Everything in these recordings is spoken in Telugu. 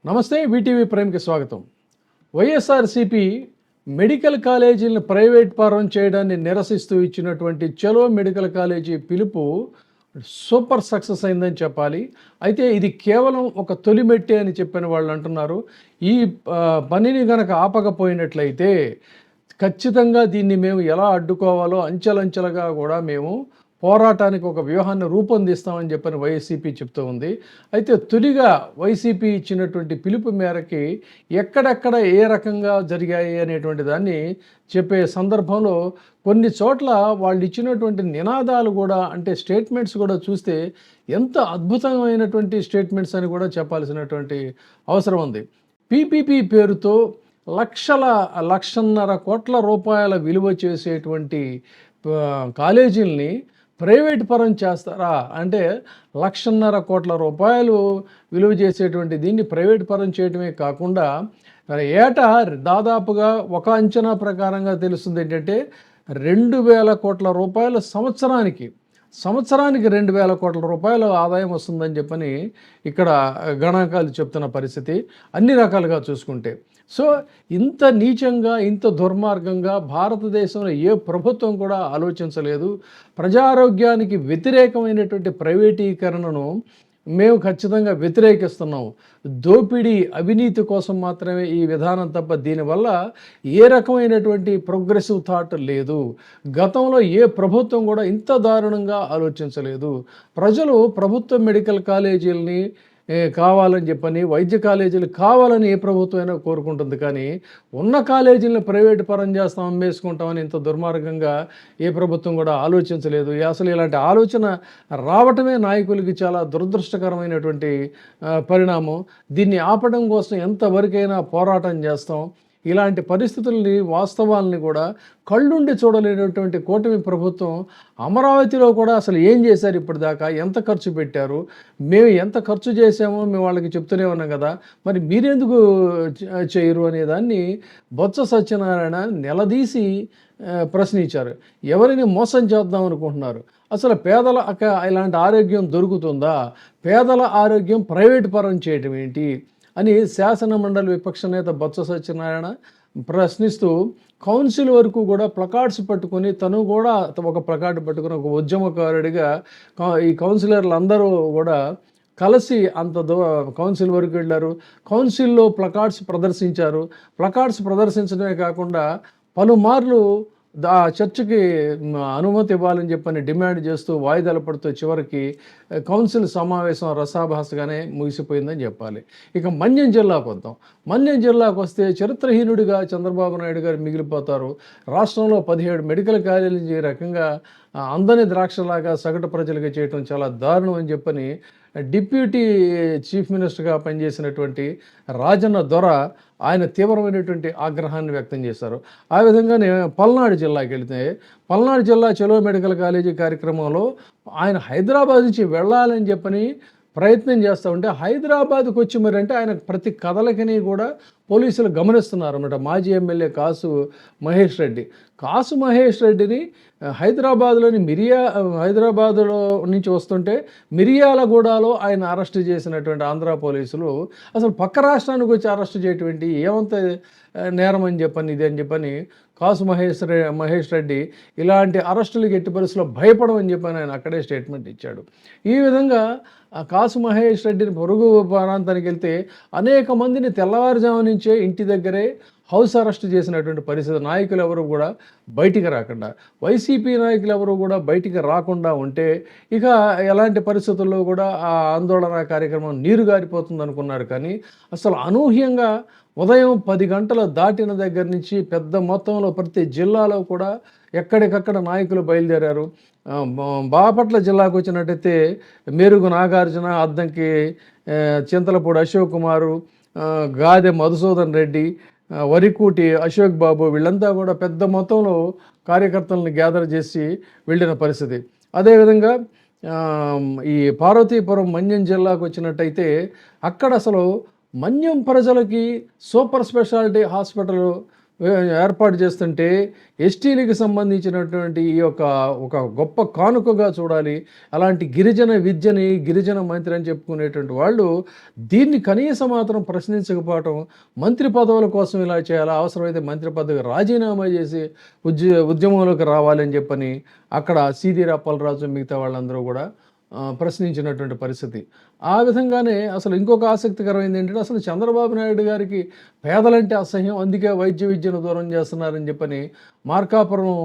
నమస్తే వీటీవీ ప్రైమ్కి స్వాగతం. వైఎస్ఆర్సీపీ మెడికల్ కాలేజీలను ప్రైవేట్ పరం చేయడాన్ని నిరసిస్తూ ఇచ్చినటువంటి చలో మెడికల్ కాలేజీ పిలుపు సూపర్ సక్సెస్ అయిందని చెప్పాలి. అయితే ఇది కేవలం ఒక తొలి మెట్టే అని చెప్పిన వాళ్ళు అంటున్నారు. ఈ పనిని గనక ఆపకపోయినట్లయితే ఖచ్చితంగా దీన్ని మేము ఎలా అడ్డుకోవాలో అంచెలంచెలుగా కూడా మేము పోరాటానికి ఒక వ్యూహాన్ని రూపొందిస్తామని చెప్పని వైసీపీ చెప్తూ ఉంది. అయితే తొలిగా వైసీపీ ఇచ్చినటువంటి పిలుపు మేరకి ఎక్కడెక్కడ ఏ రకంగా జరిగాయి అనేటువంటి దాన్ని చెప్పే సందర్భంలో కొన్ని చోట్ల వాళ్ళు ఇచ్చినటువంటి నినాదాలు కూడా, అంటే స్టేట్మెంట్స్ కూడా చూస్తే ఎంత అద్భుతమైనటువంటి స్టేట్మెంట్స్ అని కూడా చెప్పాల్సినటువంటి అవసరం ఉంది. పీపీపీ పేరుతో 1,00,00,000 కోట్ల రూపాయల విలువ చేసేటువంటి కాలేజీల్ని ప్రైవేట్ పరం చేస్తారా అంటే 1,00,000 కోట్ల రూపాయలు విలువ చేసేటువంటి దీన్ని ప్రైవేట్ పరం చేయడమే కాకుండా ఏటా దాదాపుగా ఒక అంచనా ప్రకారంగా తెలుస్తుంది ఏంటంటే 2,000 కోట్ల రూపాయలు సంవత్సరానికి 2,000 కోట్ల రూపాయల ఆదాయం వస్తుందని చెప్పని ఇక్కడ గణాంకాలు చెప్తున్న పరిస్థితి అన్ని రకాలుగా చూసుకుంటే. సో ఇంత నీచంగా, ఇంత దుర్మార్గంగా భారతదేశంలో ఏ ప్రభుత్వం కూడా ఆలోచించలేదు. ప్రజారోగ్యానికి వ్యతిరేకమైనటువంటి ప్రైవేటీకరణను మేము ఖచ్చితంగా వ్యతిరేకిస్తున్నాం. దోపిడీ, అవినీతి కోసం మాత్రమే ఈ విధానం తప్ప దీనివల్ల ఏ రకమైనటువంటి ప్రోగ్రెసివ్ థాట్ లేదు. గతంలో ఏ ప్రభుత్వం కూడా ఇంత దారుణంగా ఆలోచించలేదు. ప్రజలు ప్రభుత్వ మెడికల్ కాలేజీలని కావాలని చెప్పని, వైద్య కాలేజీలు కావాలని ఏ ప్రభుత్వం అయినా కోరుకుంటుంది. కానీ ఉన్న కాలేజీలను ప్రైవేటు పరం చేస్తాం, అమ్మేసుకుంటామని ఇంత దుర్మార్గంగా ఏ ప్రభుత్వం కూడా ఆలోచించలేదు. అసలు ఇలాంటి ఆలోచన రావటమే నాయకులకి చాలా దురదృష్టకరమైనటువంటి పరిణామం. దీన్ని ఆపడం కోసం ఎంతవరకైనా పోరాటం చేస్తాం. ఇలాంటి పరిస్థితుల్ని, వాస్తవాలని కూడా కళ్ళుండి చూడలేనటువంటి కూటమి ప్రభుత్వం అమరావతిలో కూడా అసలు ఏం చేశారు ఇప్పటిదాకా, ఎంత ఖర్చు పెట్టారు, మేము ఎంత ఖర్చు చేసామో మేము వాళ్ళకి చెప్తూనే ఉన్నాం కదా, మరి మీరెందుకు చేయరు అనే దాన్ని బొత్స సత్యనారాయణ నిలదీసి ప్రశ్నించారు. ఎవరిని మోసం చేద్దాం అనుకుంటున్నారు? అసలు పేదల ఇలాంటి ఆరోగ్యం దొరుకుతుందా? పేదల ఆరోగ్యం ప్రైవేట్ పరం చేయటం ఏంటి అని శాసన మండలి విపక్ష నేత బొత్స సత్యనారాయణ ప్రశ్నిస్తూ కౌన్సిల్ వరకు కూడా ప్లకార్డ్స్ పట్టుకొని, తను కూడా ఒక ప్లకార్డ్ పట్టుకుని ఒక ఉద్యమకారుడిగా ఈ కౌన్సిలర్లు అందరూ కూడా కలిసి కౌన్సిల్ వరకు వెళ్ళారు. కౌన్సిల్లో ప్లకార్డ్స్ ప్రదర్శించారు. ప్లకార్డ్స్ ప్రదర్శించడమే కాకుండా పలుమార్లు చర్చకి అనుమతి ఇవ్వాలని చెప్పని డిమాండ్ చేస్తూ వాయిదాలు పడుతూ చివరికి కౌన్సిల్ సమావేశం రసాభాసగానే ముగిసిపోయిందని చెప్పాలి. ఇక మన్యం జిల్లాకు వద్దాం. మన్యం జిల్లాకు వస్తే చరిత్రహీనుడిగా చంద్రబాబు నాయుడు గారు మిగిలిపోతారు. రాష్ట్రంలో 17 మెడికల్ కాలేజీలు ఈ రకంగా అందని ద్రాక్షలాగా సగటు ప్రజలుగా చేయటం చాలా దారుణం అని చెప్పని డిప్యూటీ చీఫ్ మినిస్టర్గా పనిచేసినటువంటి రాజన్న దొర ఆయన తీవ్రమైనటువంటి ఆగ్రహాన్ని వ్యక్తం చేశారు. ఆ విధంగానే పల్నాడు జిల్లాకి వెళితే, పల్నాడు జిల్లా చలో మెడికల్ కాలేజీ కార్యక్రమంలో ఆయన హైదరాబాద్ నుంచి వెళ్ళాలని చెప్పని ప్రయత్నం చేస్తూ ఉంటే హైదరాబాద్కి వచ్చి మరి అంటే ఆయన ప్రతి కథలకని కూడా పోలీసులు గమనిస్తున్నారు అన్నమాట. మాజీ ఎమ్మెల్యే కాసు మహేష్ రెడ్డిని హైదరాబాద్లో నుంచి వస్తుంటే మిర్యాలగూడలో ఆయన అరెస్ట్ చేసినటువంటి ఆంధ్ర పోలీసులు అసలు పక్క రాష్ట్రానికి వచ్చి అరెస్ట్ చేయటువంటి ఏమంత నేరం అని చెప్పని కాసు మహేష్ రెడ్డి ఇలాంటి అరెస్టులకి ఎట్టి పరిస్థితుల్లో భయపడమని చెప్పని ఆయన అక్కడే స్టేట్మెంట్ ఇచ్చాడు. ఈ విధంగా కాసు మహేష్ రెడ్డిని పొరుగు ప్రాంతానికి వెళ్తే అనేక మందిని తెల్లవారుజాము నుంచే ఇంటి దగ్గరే హౌస్ అరెస్ట్ చేసినటువంటి పరిస్థితి. నాయకులు ఎవరు కూడా బయటికి రాకుండా, వైసీపీ నాయకులు ఎవరు కూడా బయటికి రాకుండా ఉంటే ఇక ఎలాంటి పరిస్థితుల్లో కూడా ఆ ఆందోళన కార్యక్రమం నీరు గారిపోతుంది అనుకున్నారు. కానీ అసలు అనూహ్యంగా ఉదయం 10 గంటలు దాటిన దగ్గర నుంచి పెద్ద మొత్తంలో ప్రతి జిల్లాలో కూడా ఎక్కడికక్కడ నాయకులు బయలుదేరారు. బాపట్ల జిల్లాకు వచ్చినట్టయితే మెరుగు నాగార్జున, అద్దంకి చింతలపూడి అశోక్ కుమారు, గాదె మధుసూదన్ రెడ్డి, వరికూటి అశోక్ బాబు వీళ్ళంతా కూడా పెద్ద మొత్తంలో కార్యకర్తలను గ్యాదర్ చేసి వెళ్ళిన పరిస్థితి. అదేవిధంగా ఈ పార్వతీపురం మన్యం జిల్లాకు వచ్చినట్టయితే అక్కడ అసలు మన్యం ప్రజలకి సూపర్ స్పెషాలిటీ హాస్పిటల్ ఏర్పాటు చేస్తుంటే ఎస్టీలకు సంబంధించినటువంటి ఈ యొక్క ఒక గొప్ప కానుకగా చూడాలి. అలాంటి గిరిజన విద్యని గిరిజన మంత్రి అని చెప్పుకునేటువంటి వాళ్ళు దీన్ని కనీసం మాత్రం ప్రశ్నించకపోవటం, మంత్రి పదవుల కోసం ఇలా చేయాలా, అవసరమైతే మంత్రి పదవికి రాజీనామా చేసి ఉద్యమంలోకి రావాలని చెప్పని అక్కడ సీదిరి అప్పలరాజు మిగతా వాళ్ళందరూ కూడా ప్రశ్నించినటువంటి పరిస్థితి. ఆ విధంగానే అసలు ఇంకొక ఆసక్తికరమైనది ఏంటంటే, అసలు చంద్రబాబు నాయుడు గారికి పేదలంటే అసహ్యం, అందుకే వైద్య విద్యను దూరం చేస్తున్నారని చెప్పని మార్కాపురం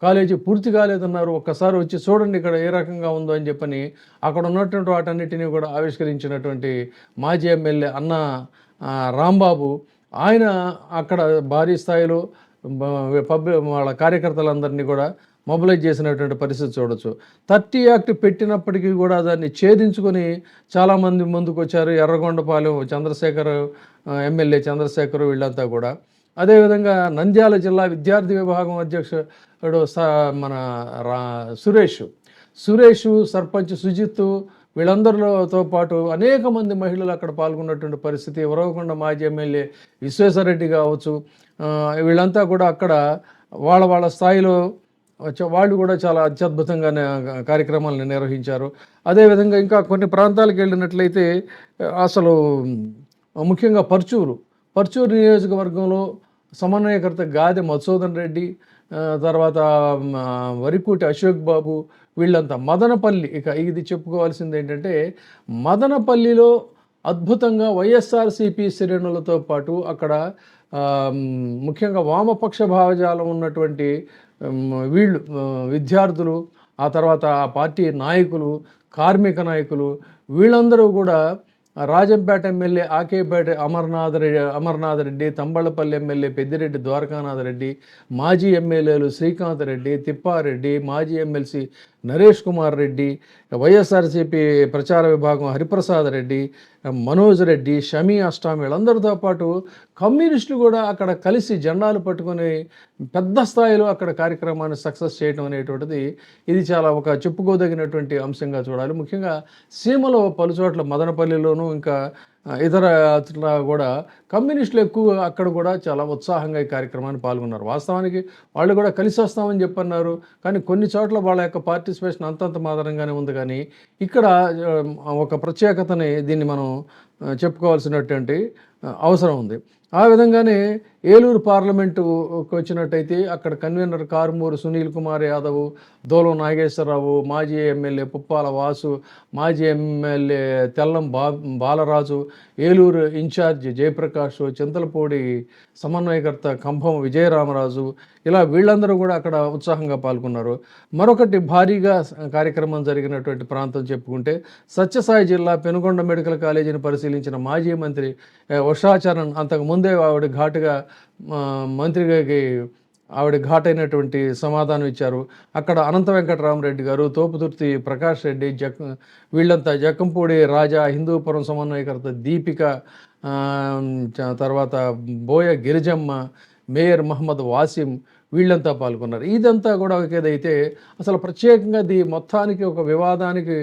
కాలేజీ పూర్తి కాలేదన్నారు. ఒక్కసారి వచ్చి చూడండి ఇక్కడ ఏ రకంగా ఉందో అని చెప్పని అక్కడ ఉన్నటువంటి వాటన్నిటినీ కూడా ఆవిష్కరించినటువంటి మాజీ ఎమ్మెల్యే అన్న రాంబాబు, ఆయన అక్కడ భారీ స్థాయిలో వాళ్ళ కార్యకర్తలందరినీ కూడా మొబిలైజ్ చేసినటువంటి పరిస్థితి చూడొచ్చు. 30 యాక్ట్ పెట్టినప్పటికీ కూడా దాన్ని ఛేదించుకొని చాలామంది ముందుకు వచ్చారు. ఎర్రగొండపాలెం చంద్రశేఖర్ ఎమ్మెల్యే చంద్రశేఖర్ వీళ్ళంతా కూడా. అదేవిధంగా నంద్యాల జిల్లా విద్యార్థి విభాగం అధ్యక్షుడు మన సురేష్, సర్పంచ్ సుజిత్, వీళ్ళందరితో పాటు అనేక మంది మహిళలు అక్కడ పాల్గొన్నటువంటి పరిస్థితి. ఉరవకొండ మాజీ ఎమ్మెల్యే విశ్వేశ్వరరెడ్డి కావచ్చు, వీళ్ళంతా కూడా అక్కడ వాళ్ళ స్థాయిలో వాళ్ళు కూడా చాలా అత్యద్భుతంగా కార్యక్రమాలను నిర్వహించారు. అదేవిధంగా ఇంకా కొన్ని ప్రాంతాలకు వెళ్ళినట్లయితే అసలు ముఖ్యంగా పర్చూరు నియోజకవర్గంలో సమన్వయకర్త గాదె మధుసూదన్ రెడ్డి, తర్వాత వరికూటి అశోక్ బాబు, వీళ్ళంతా మదనపల్లి. ఇక ఇది చెప్పుకోవాల్సింది ఏంటంటే, మదనపల్లిలో అద్భుతంగా వైఎస్ఆర్సీపీ శ్రేణులతో పాటు అక్కడ ముఖ్యంగా వామపక్ష భావజాలం ఉన్నటువంటి వీళ్ళు విద్యార్థులు, ఆ తర్వాత ఆ పార్టీ నాయకులు, కార్మిక నాయకులు, వీళ్ళందరూ కూడా రాజంపేట ఎమ్మెల్యే ఆకేపేట అమర్నాథ్ రెడ్డి, తంబళ్ళపల్లి ఎమ్మెల్యే పెద్దిరెడ్డి ద్వారకానాథ్ రెడ్డి, మాజీ ఎమ్మెల్యేలు శ్రీకాంత్ రెడ్డి, తిప్పారెడ్డి, మాజీ ఎమ్మెల్సీ నరేష్ కుమార్ రెడ్డి, వైఎస్ఆర్సీపీ ప్రచార విభాగం హరిప్రసాద్ రెడ్డి, మనోజ్ రెడ్డి, షమీ అష్టామి, వీళ్ళందరితో పాటు కమ్యూనిస్టులు కూడా అక్కడ కలిసి జెండాలు పట్టుకొని పెద్ద స్థాయిలో అక్కడ కార్యక్రమాన్ని సక్సెస్ చేయడం అనేటువంటిది ఇది చాలా ఒక చెప్పుకోదగినటువంటి అంశంగా చూడాలి. ముఖ్యంగా సీమలో పలుచోట్ల మదనపల్లిలోనూ ఇంకా ఇతర కూడా కమ్యూనిస్టులు ఎక్కువ అక్కడ కూడా చాలా ఉత్సాహంగా ఈ కార్యక్రమాన్ని పాల్గొన్నారు. వాస్తవానికి వాళ్ళు కూడా కలిసి వస్తామని చెప్పన్నారు, కానీ కొన్ని చోట్ల వాళ్ళ యొక్క పార్టిసిపేషన్ అంతంత మాత్రంగానే ఉంది. కానీ ఇక్కడ ఒక ప్రత్యేకతని దీన్ని మనం చెప్పుకోవాల్సినటువంటి అవసరం ఉంది. ఆ విధంగానే ఏలూరు పార్లమెంటుకు వచ్చినట్టయితే అక్కడ కన్వీనర్ కారుమూరు సునీల్ కుమార్ యాదవ్, దోలం నాగేశ్వరరావు, మాజీ ఎమ్మెల్యే పుప్పాల వాసు, మాజీ ఎమ్మెల్యే తెల్లం బాలరాజు, ఏలూరు ఇన్ఛార్జ్ జయప్రకాష్, చింతలపూడి సమన్వయకర్త కంభం విజయరామరాజు, ఇలా వీళ్ళందరూ కూడా అక్కడ ఉత్సాహంగా పాల్గొన్నారు. మరొకటి భారీగా కార్యక్రమం జరిగినటువంటి ప్రాంతం చెప్పుకుంటే సత్యసాయి జిల్లా పెనుగొండ మెడికల్ కాలేజీని పరిశీలించిన మాజీ మంత్రి ఉషాచరణ్, అంతకుముందే ఆవిడ ఘాటుగా మంత్రికి ఆవిడ ఘాటైనటువంటి సమాధానం ఇచ్చారు. అక్కడ అనంత వెంకటరామరెడ్డి గారు, తోపుదుర్తి ప్రకాష్ రెడ్డి, వీళ్ళంతా జక్కంపూడి రాజా, హిందూపురం సమన్వయకర్త దీపిక, తర్వాత బోయ గిరిజమ్మ, మేయర్ మహమ్మద్ వాసిం, వీళ్ళంతా పాల్గొన్నారు. ఇదంతా కూడా ఒకేదైతే అసలు ప్రత్యేకంగా మొత్తానికి ఒక వివాదానికి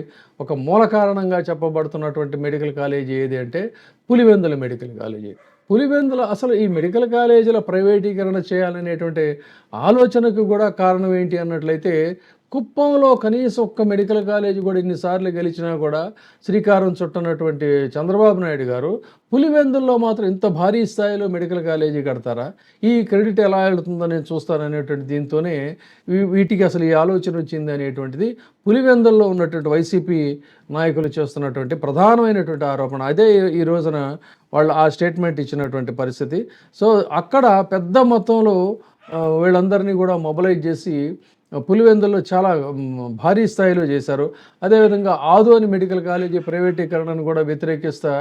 ఒక మూల కారణంగా చెప్పబడుతున్నటువంటి మెడికల్ కాలేజీ ఏది అంటే పులివెందుల మెడికల్ కాలేజీ. పులివెందుల అసలు ఈ మెడికల్ కాలేజీల ప్రైవేటీకరణ చేయాలనేటువంటి ఆలోచనకు కూడా కారణం ఏంటి అన్నట్లయితే, కుప్పంలో కనీసం ఒక్క మెడికల్ కాలేజీ కూడా ఇన్నిసార్లు గెలిచినా కూడా శ్రీకారం చుట్టనటువంటి చంద్రబాబు నాయుడు గారు పులివెందుల్లో మాత్రం ఇంత భారీ స్థాయిలో మెడికల్ కాలేజీ కడతారా, ఈ క్రెడిట్ ఎలా వెళ్తుందో నేను చూస్తాననేటువంటి దీంతోనే వీటికి అసలు ఈ ఆలోచన వచ్చింది అనేటువంటిది పులివెందుల్లో ఉన్నటువంటి వైసీపీ నాయకులు చేస్తున్నటువంటి ప్రధానమైనటువంటి ఆరోపణ. అదే ఈ రోజున వాళ్ళు ఆ స్టేట్మెంట్ ఇచ్చినటువంటి పరిస్థితి. సో అక్కడ పెద్ద మొత్తంలో వీళ్ళందరినీ కూడా మొబిలైజ్ చేసి పులివెందుల్లో చాలా భారీ స్థాయిలో చేశారు. అదేవిధంగా ఆదోని మెడికల్ కాలేజీ ప్రైవేటీకరణను కూడా వ్యతిరేకిస్తా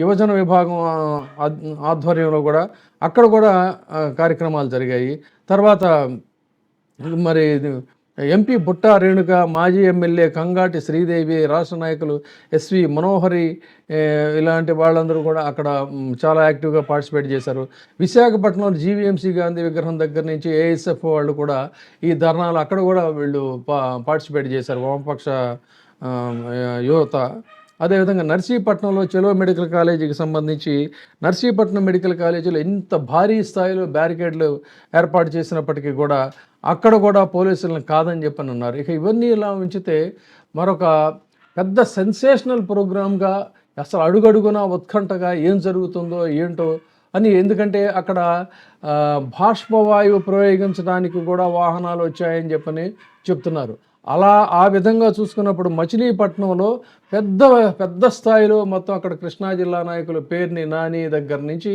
యువజన విభాగం ఆధ్వర్యంలో కూడా అక్కడ కూడా కార్యక్రమాలు జరిగాయి. తర్వాత మరి ఎంపీ బుట్టా రేణుక, మాజీ ఎమ్మెల్యే కంగాటి శ్రీదేవి, రాష్ట్ర నాయకులు ఎస్వి మనోహరి, ఇలాంటి వాళ్ళందరూ కూడా అక్కడ చాలా యాక్టివ్గా పార్టిసిపేట్ చేశారు. విశాఖపట్నంలో జీవీఎంసీ గాంధీ విగ్రహం దగ్గర నుంచి ఏఎస్ఎఫ్ వాళ్ళు కూడా ఈ ధర్నాలు అక్కడ కూడా వీళ్ళు పార్టిసిపేట్ చేశారు, వామపక్ష యువత. అదేవిధంగా నర్సీపట్నంలో చెలో మెడికల్ కాలేజీకి సంబంధించి నర్సీపట్నం మెడికల్ కాలేజీలో ఇంత భారీ స్థాయిలో బ్యారికేడ్లు ఏర్పాటు చేసినప్పటికీ కూడా అక్కడ కూడా పోలీసులను కాదని చెప్పని అన్నారు. ఇక ఇవన్నీ ఇలా ఉంచితే మరొక పెద్ద సెన్సేషనల్ ప్రోగ్రామ్గా అసలు అడుగడుగునా ఉత్కంఠగా ఏం జరుగుతుందో ఏంటో అని, ఎందుకంటే అక్కడ బాష్పవాయువు ప్రయోగించడానికి కూడా వాహనాలు వచ్చాయని చెప్పని చెప్తున్నారు. అలా ఆ విధంగా చూసుకున్నప్పుడు మచిలీపట్నంలో పెద్ద పెద్ద స్థాయిలో మొత్తం అక్కడ కృష్ణా జిల్లా నాయకులు పేర్ని నాని దగ్గర నుంచి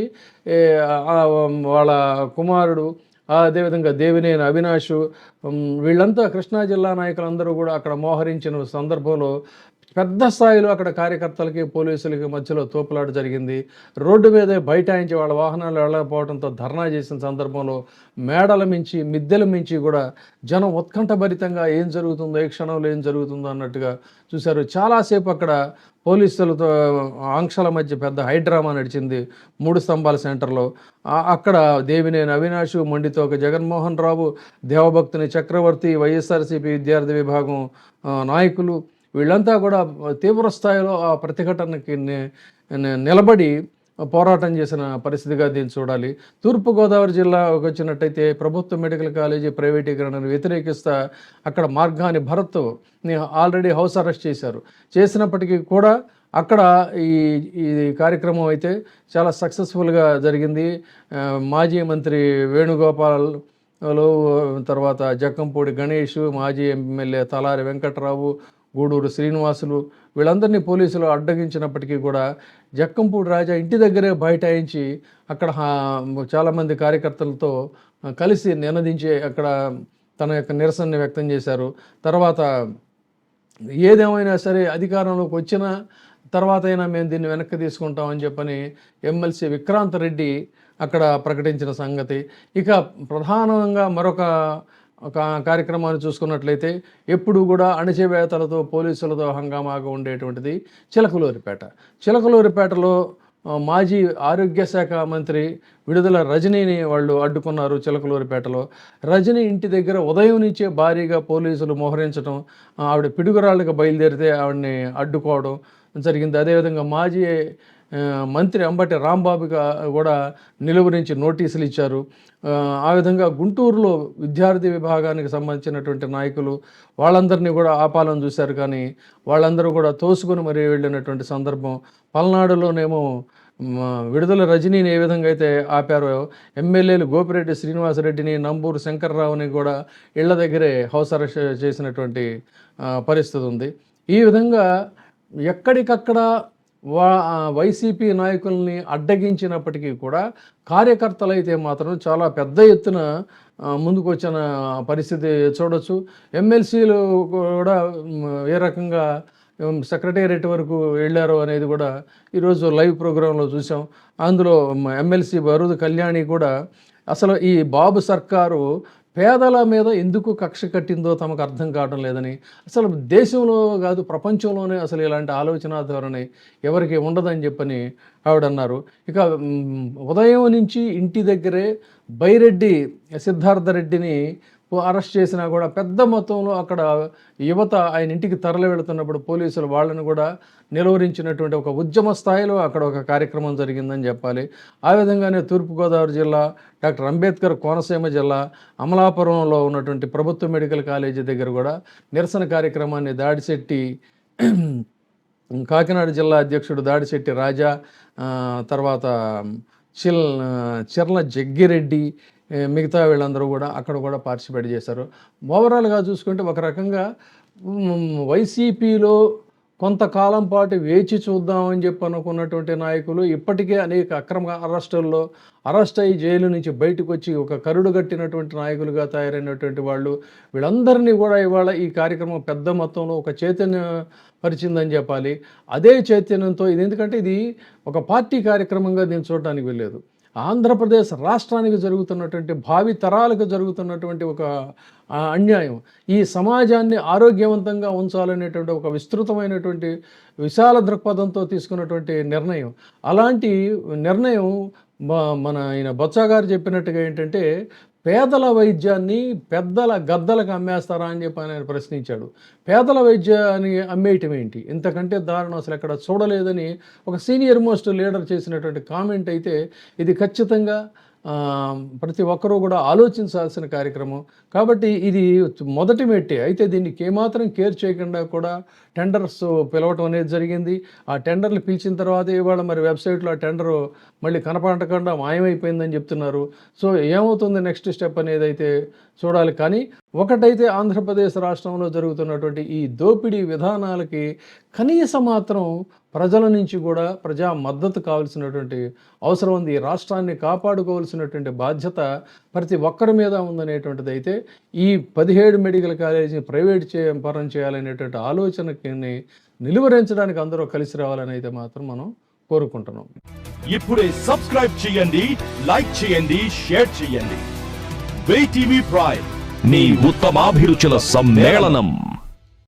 వాళ్ళ కుమారుడు, అదేవిధంగా దేవినేని అవినాష్, వీళ్ళంతా కృష్ణా జిల్లా నాయకులందరూ కూడా అక్కడ మోహరించిన సందర్భంలో పెద్ద స్థాయిలో అక్కడ కార్యకర్తలకి పోలీసులకి మధ్యలో తోపులాట జరిగింది. రోడ్డు మీదే బైఠాయించి వాళ్ళ వాహనాలు వెళ్ళకపోవడంతో ధర్నా చేసిన సందర్భంలో మేడల మించి మిద్దెల మించి కూడా జనం ఉత్కంఠభరితంగా ఏం జరుగుతుందో, ఏ క్షణంలో ఏం జరుగుతుందో అన్నట్టుగా చూశారు. చాలాసేపు అక్కడ పోలీసులతో ఆంక్షల మధ్య పెద్ద హైడ్రామా నడిచింది 3 స్తంభాల సెంటర్లో. అక్కడ దేవినేని అవినాష్, మొండితోక జగన్మోహన్ రావు, దేవభక్తుని చక్రవర్తి, వైఎస్ఆర్సీపీ విద్యార్థి విభాగం నాయకులు, వీళ్ళంతా కూడా తీవ్ర స్థాయిలో ఆ ప్రతిఘటనకి నిలబడి పోరాటం చేసిన పరిస్థితిగా దీన్ని చూడాలి. తూర్పుగోదావరి జిల్లాకు వచ్చినట్టయితే ప్రభుత్వ మెడికల్ కాలేజీ ప్రైవేటీకరణను వ్యతిరేకిస్తా అక్కడ మార్గాని భరత్ని ఆల్రెడీ హౌస్ అరెస్ట్ చేశారు. చేసినప్పటికీ కూడా అక్కడ ఈ కార్యక్రమం అయితే చాలా సక్సెస్ఫుల్గా జరిగింది. మాజీ మంత్రి వేణుగోపాల్, తర్వాత జక్కంపూడి గణేష్, మాజీ ఎమ్మెల్యే తలారి వెంకట్రావు, గూడూరు శ్రీనివాసులు, వీళ్ళందరినీ పోలీసులు అడ్డగించినప్పటికీ కూడా జక్కంపూడి రాజా ఇంటి దగ్గరే బైఠాయించి అక్కడ చాలామంది కార్యకర్తలతో కలిసి నినదించి అక్కడ తన యొక్క నిరసనని వ్యక్తం చేశారు. తర్వాత ఏదేమైనా సరే అధికారంలోకి వచ్చిన తర్వాత అయినా మేము దీన్ని వెనక్కి తీసుకుంటామని చెప్పని ఎమ్మెల్సీ విక్రాంత్ రెడ్డి అక్కడ ప్రకటించిన సంగతి. ఇక ప్రధానంగా మరొక కార్యక్రమాన్ని చూసుకున్నట్లయితే ఎప్పుడు కూడా అణచివేతలతో పోలీసులతో హంగామాగా ఉండేటువంటిది చిలకలూరిపేటలో మాజీ ఆరోగ్య శాఖ మంత్రి విడుదల రజనీని వాళ్ళు అడ్డుకున్నారు. చిలకలూరిపేటలో రజనీ ఇంటి దగ్గర ఉదయం నుంచే భారీగా పోలీసులు మోహరించడం, ఆవిడ పిడుగురాళ్ళకి బయలుదేరితే ఆవిడని అడ్డుకోవడం జరిగింది. అదేవిధంగా మాజీ మంత్రి అంబటి రాంబాబుగా కూడా నిలువరించి నోటీసులు ఇచ్చారు. ఆ విధంగా గుంటూరులో విద్యార్థి విభాగానికి సంబంధించినటువంటి నాయకులు వాళ్ళందరినీ కూడా ఆపాలని చూశారు, కానీ వాళ్ళందరూ కూడా తోసుకొని మరీ వెళ్ళినటువంటి సందర్భం. పల్నాడులోనేమో విడుదల రజనీని ఏ విధంగా అయితే ఆపారో ఎమ్మెల్యేలు గోపిరెడ్డి శ్రీనివాసరెడ్డిని, నంబూరు శంకర్రావుని కూడా ఇళ్ల దగ్గరే హౌస్ అరెస్ట్ చేసినటువంటి పరిస్థితి ఉంది. ఈ విధంగా ఎక్కడికక్కడ వైసీపీ నాయకుల్ని అడ్డగించినప్పటికీ కూడా కార్యకర్తలైతే మాత్రం చాలా పెద్ద ఎత్తున ముందుకు వచ్చిన పరిస్థితి చూడొచ్చు. ఎమ్మెల్సీలు కూడా ఏ రకంగా సెక్రటేరియట్ వరకు వెళ్ళారో అనేది కూడా ఈరోజు లైవ్ ప్రోగ్రాంలో చూసాం. అందులో ఎమ్మెల్సీ వరుదు కళ్యాణి కూడా అసలు ఈ బాబు సర్కారు పేదల మీద ఎందుకు కక్ష కట్టిందో తమకు అర్థం కావడం లేదని, అసలు దేశంలో కాదు ప్రపంచంలోనే అసలు ఇలాంటి ఆలోచన ధోరణి ఎవరికి ఉండదని చెప్పని ఆవిడన్నారు. ఇక ఉదయం నుంచి ఇంటి దగ్గరే బైరెడ్డి సిద్ధార్థ రెడ్డిని అరెస్ట్ చేసినా కూడా పెద్ద మొత్తంలో అక్కడ యువత ఆయన ఇంటికి తరలి వెళుతున్నప్పుడు పోలీసులు వాళ్ళని కూడా నిలువరించినటువంటి ఒక ఉద్యమ స్థాయిలో అక్కడ ఒక కార్యక్రమం జరిగిందని చెప్పాలి. ఆ విధంగానే తూర్పుగోదావరి జిల్లా, డాక్టర్ అంబేద్కర్ కోనసీమ జిల్లా, అమలాపురంలో ఉన్నటువంటి ప్రభుత్వ మెడికల్ కాలేజీ దగ్గర కూడా నిరసన కార్యక్రమాన్ని దాడిశెట్టి కాకినాడ జిల్లా అధ్యక్షుడు దాడిశెట్టి రాజా, తర్వాత చిర్ల జగ్గిరెడ్డి, మిగతా వీళ్ళందరూ కూడా అక్కడ కూడా పార్టిసిపేట్ చేశారు. ఓవరాల్గా చూసుకుంటే ఒక రకంగా వైసీపీలో కొంతకాలం పాటు వేచి చూద్దామని చెప్పి అనుకున్నటువంటి నాయకులు ఇప్పటికే అనేక అక్రమ అరెస్టుల్లో అరెస్ట్ అయ్యి జైలు నుంచి బయటకు వచ్చి ఒక కరుడు కట్టినటువంటి నాయకులుగా తయారైనటువంటి వాళ్ళు, వీళ్ళందరినీ కూడా ఇవాళ ఈ కార్యక్రమం పెద్ద మొత్తంలో ఒక చైతన్య పరిచిందని చెప్పాలి. అదే చైతన్యంతో ఇది, ఎందుకంటే ఇది ఒక పార్టీ కార్యక్రమంగా దీన్ని చూడడానికి వెళ్ళలేదు, ఆంధ్రప్రదేశ్ రాష్ట్రానికి జరుగుతున్నటువంటి భావి తరాలకు జరుగుతున్నటువంటి ఒక అన్యాయం, ఈ సమాజాన్ని ఆరోగ్యవంతంగా ఉంచాలనేటువంటి ఒక విస్తృతమైనటువంటి విశాల దృక్పథంతో తీసుకున్నటువంటి నిర్ణయం. అలాంటి నిర్ణయం మన ఆయన బొత్స గారు చెప్పినట్టుగా ఏంటంటే పేదల వైద్యాన్ని పెద్దల గద్దలకు అమ్మేస్తారా అని చెప్పి ఆయన ప్రశ్నించాడు. పేదల వైద్యాన్ని అమ్మేయటం ఏంటి, ఇంతకంటే దారుణం అసలు ఎక్కడ చూడలేదని ఒక సీనియర్ మోస్ట్ లీడర్ చేసినటువంటి కామెంట్ అయితే ఇది ఖచ్చితంగా ప్రతి ఒక్కరూ కూడా ఆలోచించాల్సిన కార్యక్రమం. కాబట్టి ఇది మొదటి మెట్టే. అయితే దీనికి ఏమాత్రం కేర్ చేయకుండా కూడా టెండర్స్ పిలవటం అనేది జరిగింది. ఆ టెండర్లు పిలిచిన తర్వాత ఇవాళ మరి వెబ్సైట్లో ఆ టెండరు మళ్ళీ కనపడకుండా మాయమైపోయిందని చెప్తున్నారు. సో ఏమవుతుంది నెక్స్ట్ స్టెప్ అనేది అయితే చూడాలి. కానీ ఒకటైతే ఆంధ్రప్రదేశ్ రాష్ట్రంలో జరుగుతున్నటువంటి ఈ దోపిడీ విధానాలకి కనీస మాత్రం ప్రజల నుంచి కూడా ప్రజా మద్దతు కావాల్సినటువంటి అవసరం ఉంది. ఈ రాష్ట్రాన్ని కాపాడుకోవాల్సినటువంటి బాధ్యత ప్రతి ఒక్కరి మీద ఉందనేటువంటిది అయితే ఈ 17 మెడికల్ కాలేజీని ప్రైవేట్ పరం చేయాలనేటువంటి ఆలోచనకి నిలువరించడానికి అందరూ కలిసి రావాలని అయితే మాత్రం మనం కోరుకుంటున్నాం. ఇప్పుడే సబ్స్క్రైబ్ చేయండి, లైక్ చేయండి, షేర్ చేయండి. VTV ప్రైమ్, నీ ఉత్తమాభిరుచుల సమ్మేళనం.